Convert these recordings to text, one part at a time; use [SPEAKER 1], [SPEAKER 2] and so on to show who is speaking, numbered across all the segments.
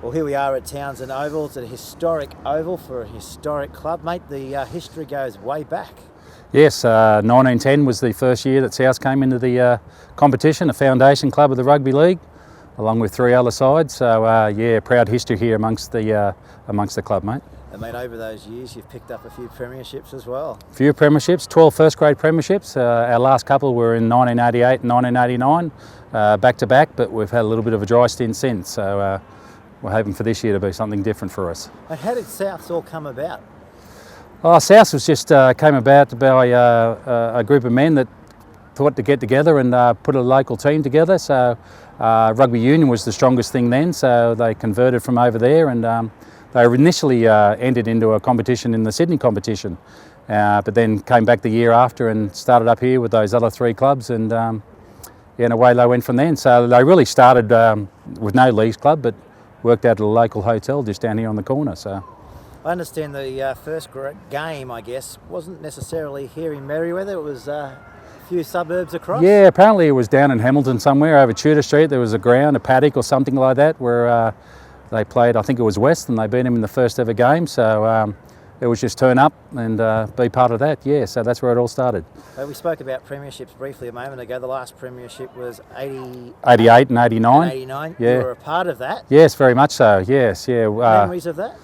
[SPEAKER 1] Well, here we are at Townsend Oval. It's a historic oval for a historic club, mate. The history goes way back.
[SPEAKER 2] Yes, 1910 was the first year that South came into the competition, a foundation club of the rugby league, along with 3 other sides. So yeah, proud history here amongst the club, mate.
[SPEAKER 1] And mate, over those years, you've picked up a few premierships as well.
[SPEAKER 2] A few premierships, 12 first grade premierships. Our last couple were in 1988 and 1989, back to back, but we've had a little bit of a dry stint since. So we're hoping for this year to be something different for us.
[SPEAKER 1] And how did Souths all come about?
[SPEAKER 2] Oh, South was just came about by a group of men that thought to get together and put a local team together. So rugby union was the strongest thing then, so they converted from over there, and they initially entered into a competition in the Sydney competition, but then came back the year after and started up here with those other 3 clubs, and yeah, and away they went from then. So they really started with no leagues club, but worked out at a local hotel just down here on the corner. So
[SPEAKER 1] I understand the first game, I guess, wasn't necessarily here in Merriweather. It was a few suburbs across.
[SPEAKER 2] Yeah, apparently it was down in Hamilton somewhere over Tudor Street. There was a ground, a paddock or something like that, where they played, I think it was West, and they beat them in the first ever game. So it was just turn up and be part of that. Yeah, so that's where it all started.
[SPEAKER 1] We spoke about premierships briefly a moment ago. The last premiership was
[SPEAKER 2] 88 and 89.
[SPEAKER 1] 89.
[SPEAKER 2] Yeah.
[SPEAKER 1] You were a part of that.
[SPEAKER 2] Yes, very much so. Yes, yeah.
[SPEAKER 1] Memories of that?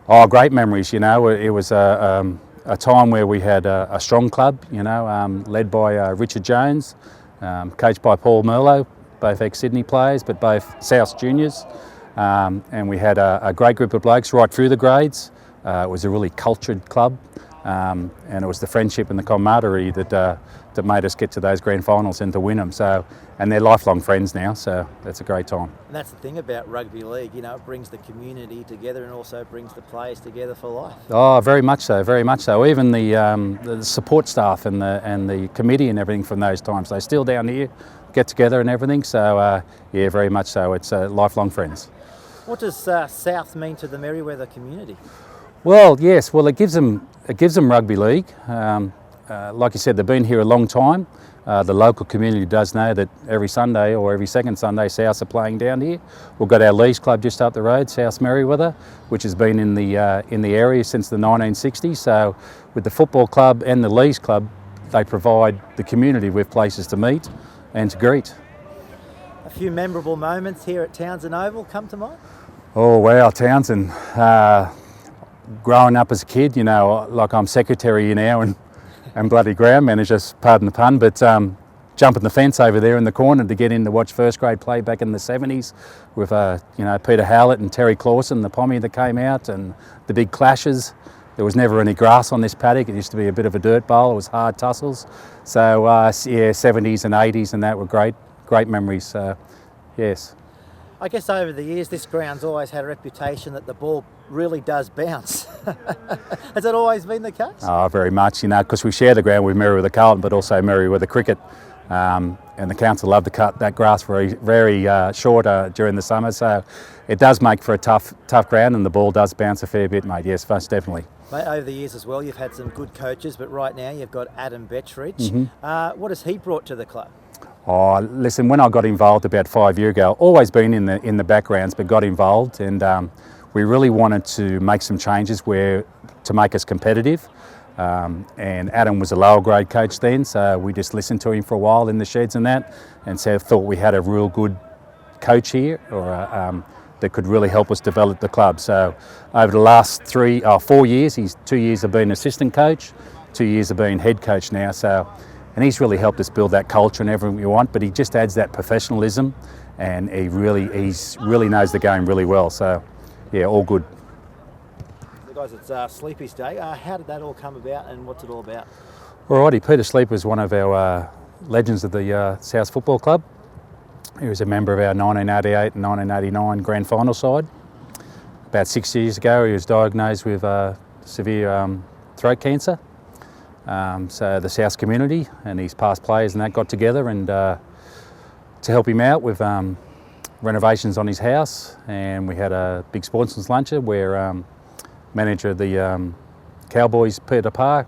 [SPEAKER 2] Oh, great memories. You know, it was a time where we had a strong club. You know, led by Richard Jones, coached by Paul Merlo, both ex-Sydney players, but both South juniors. And we had a great group of blokes right through the grades. It was a really cultured club, and it was the friendship and the camaraderie that made us get to those grand finals and to win them. So, and they're lifelong friends now, so that's a great time.
[SPEAKER 1] And that's the thing about rugby league, you know, it brings the community together and also brings the players together for life.
[SPEAKER 2] Oh, very much so, very much so. Even the support staff and the committee and everything from those times, they're still down here, get together and everything. So yeah, very much so. It's lifelong friends.
[SPEAKER 1] What does South mean to the Merriweather community?
[SPEAKER 2] Well, yes. Well, it gives them rugby league. Like you said, they've been here a long time. The local community does know that every Sunday or every second Sunday, South are playing down here. We've got our Lees club just up the road, South Merriweather, which has been in the area since the 1960s. So, with the football club and the Lees club, they provide the community with places to meet and to greet.
[SPEAKER 1] A few memorable moments here at Townsend Oval come to mind?
[SPEAKER 2] Oh wow, Townsend. Growing up as a kid, you know, like I'm secretary here now and bloody ground manager, pardon the pun, but jumping the fence over there in the corner to get in to watch first grade play back in the 70s with you know, Peter Howlett and Terry Clawson, the Pommy that came out, and the big clashes. There was never any grass on this paddock. It used to be a bit of a dirt bowl. It was hard tussles. So yeah, 70s and 80s and that were great memories. Yes.
[SPEAKER 1] I guess over the years, this ground's always had a reputation that the ball really does bounce. Has that always been the case?
[SPEAKER 2] Oh, very much, you know, because we share the ground with Merriweather Carlton, but also Merriweather Cricket. And the council love to cut that grass very short during the summer. So it does make for a tough ground, and the ball does bounce a fair bit, mate. Yes, most definitely.
[SPEAKER 1] Mate, over the years as well, you've had some good coaches, but right now you've got Adam Bettridge.
[SPEAKER 2] Mm-hmm.
[SPEAKER 1] What has he brought to the club?
[SPEAKER 2] Oh, listen, when I got involved about 5 years ago, always been in the backgrounds, but got involved, and we really wanted to make some changes to make us competitive. And Adam was a lower grade coach then, so we just listened to him for a while in the sheds and that, and so thought we had a real good coach here, or that could really help us develop the club. So over the last 4 years, 2 years have been assistant coach, 2 years have been head coach now. So. And he's really helped us build that culture and everything we want, but he just adds that professionalism, and he really knows the game really well. So, yeah, all good.
[SPEAKER 1] So guys, it's Sleepy's Day. How did that all come about, and what's it all about?
[SPEAKER 2] Alrighty, Peter Sleep was one of our legends of the South Football Club. He was a member of our 1988 and 1989 grand final side. About 6 years ago, he was diagnosed with severe throat cancer. So the South community and his past players and that got together and to help him out with renovations on his house, and we had a big sportsman's luncheon where manager of the Cowboys, Peter Parr,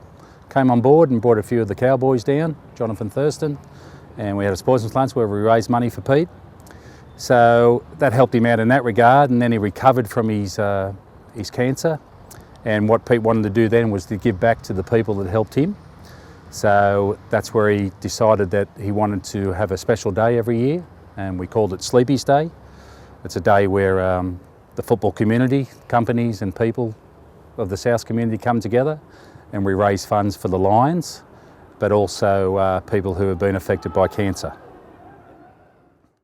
[SPEAKER 2] came on board and brought a few of the Cowboys down, Jonathan Thurston, and we had a sportsman's lunch where we raised money for Pete. So that helped him out in that regard, and then he recovered from his cancer. And what Pete wanted to do then was to give back to the people that helped him. So that's where he decided that he wanted to have a special day every year, and we called it Sleepy's Day. It's a day where the football community, companies and people of the South community come together, and we raise funds for the Lions, but also people who have been affected by cancer.